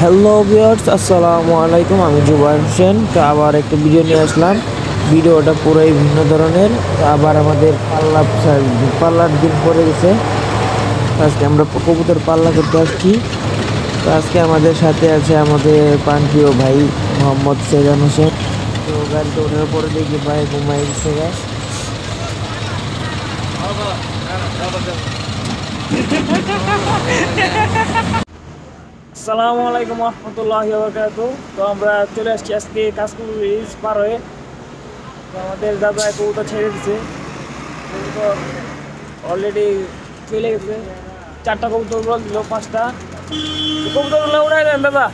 Hello viewers, আসসালামু আলাইকুম। আমি জুবায়ের হোসেন। তো আবার একটা ভিডিও নিয়ে আসলাম। ভিডিওটা পুরোই ভিন্ন ধরনের। তো আবার আমাদের পাল্লার দিন পড়ে গেছে। আজকে আমরা কবুতর পাল্লা করতে আসছি। তো আজকে আমাদের সাথে আছে আমাদের প্রাণপ্রিয় ভাই মোহাম্মদ সেজান হোসেন। তো গাড়িতে ওঠার পরে দেখি ভাই ঘুমাই গেছে। আসসালামু আলাইকুম রহমতুল্লাহি ওয়া বারাকাতুহু। তো আমরা চলে আসছি আজকে কাশকুল ব্রিজ পার হয়ে। তো আমাদের দাদা কবুতর ছেড়ে দিচ্ছে, কবুতর অলরেডি চলে গেছে। 4টা কবুতর বল দিল, 5টা কবুতরগুলো উড়াই দেন দাদা।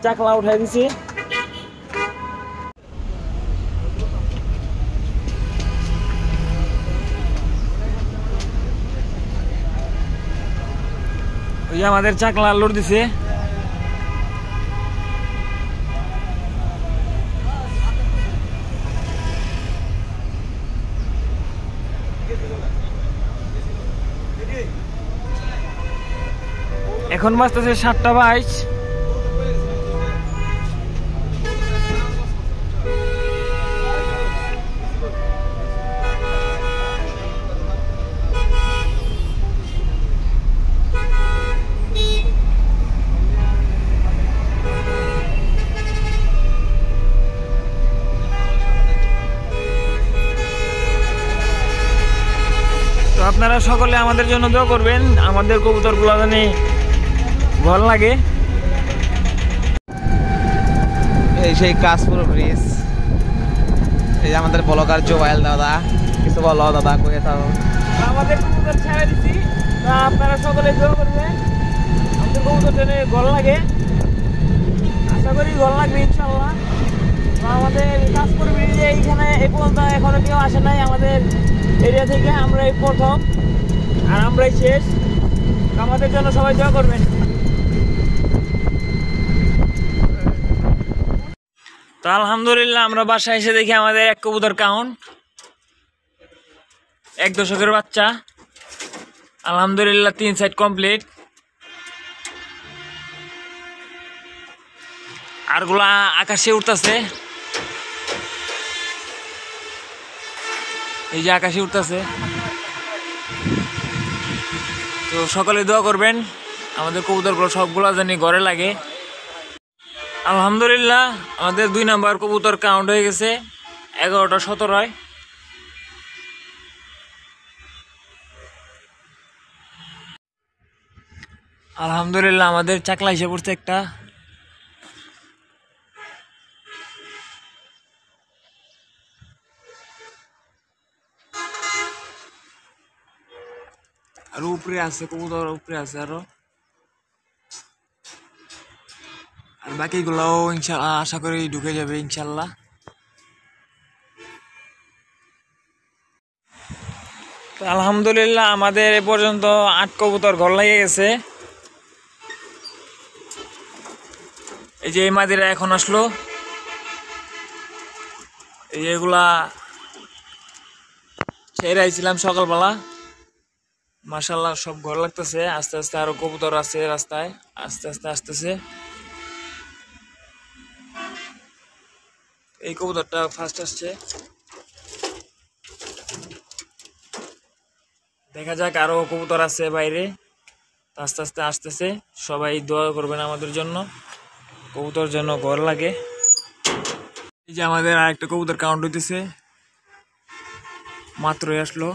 চাকলা উঠাই দিছি। ওই আমাদের চাকলা লোড দিছে। এখন বাজতেছে 7:22। তো আপনারা সকলে আমাদের জন্য দোয়া করবেন, আমাদের কবুতরগুলো জানি ভালো লাগে। এই সেই কাশপুর ব্রিজ, এই যে আমাদের ব্লগার জুবায়েল দাদা। কিছু বলো দাদা, কয়ে থাকো। আমাদের কবুতর ছেড়ে দিচ্ছি, তা আপনারা সকলে দোয়া করবেন। আমাদের কবুতর জন্য ভালো লাগে, আশা করি ভালো লাগবে ইনশাল্লাহ। তো আমাদের কাশপুর ব্রিজে এইখানে এই পর্যন্ত এখনো কেউ আসে নাই আমাদের এরিয়া থেকে। আমরা এই প্রথম আর আমরাই শেষ। আমাদের জন্য সবাই দোয়া করবেন। তো আলহামদুলিল্লাহ আমরা বাসায় এসে দেখি আমাদের এক কবুতর কাউন্ট 1 দশকের বাচ্চা। আলহামদুলিল্লাহ 3 সাইড কমপ্লিট। আরগুলা আকাশে উঠতেছে, এই যে আকাশে উঠতেছে। তো সকলে দোয়া করবেন আমাদের কবুতরগুলো সবগুলা জানি ঘরে লাগে। আলহামদুলিল্লাহ আমাদের 2 নাম্বার কবুতর কাউন্ট হয়ে গেছে 11টা 17। আলহামদুলিল্লাহ আমাদের চাকলা এসে পড়ছে একটা। আর উপরে আছে কবুতর, উপরে আছে আরো। আর বাকিগুলোও ইনশাআল্লাহ আশা করি ঢুকে যাবে ইনশাল্লাহ। তো আলহামদুলিল্লাহ আমাদের এ পর্যন্ত 8 কবুতর ঘর লেগে গেছে। এই যে এই মাদিরা এখন আসলো, এই যে এগুলা ছেড়ে আইছিলাম সকালবেলা। মাশাআল্লাহ সব ঘর লাগতেছে। আস্তে আস্তে আরো কবুতর আছে রাস্তায়, আস্তে আস্তে আসতেছে। এই কবুতরটা ফার্স্ট আসছে, দেখা যাক আরো কবুতর আছে বাইরে। আস্তে আস্তে আসতেছে। সবাই দোয়া করবেন আমাদের জন্য, কবুতর যেন ঘর লাগে। এই যে আমাদের আরেকটা কবুতর কাউন্ট হইতেছে, মাত্রই আসলো।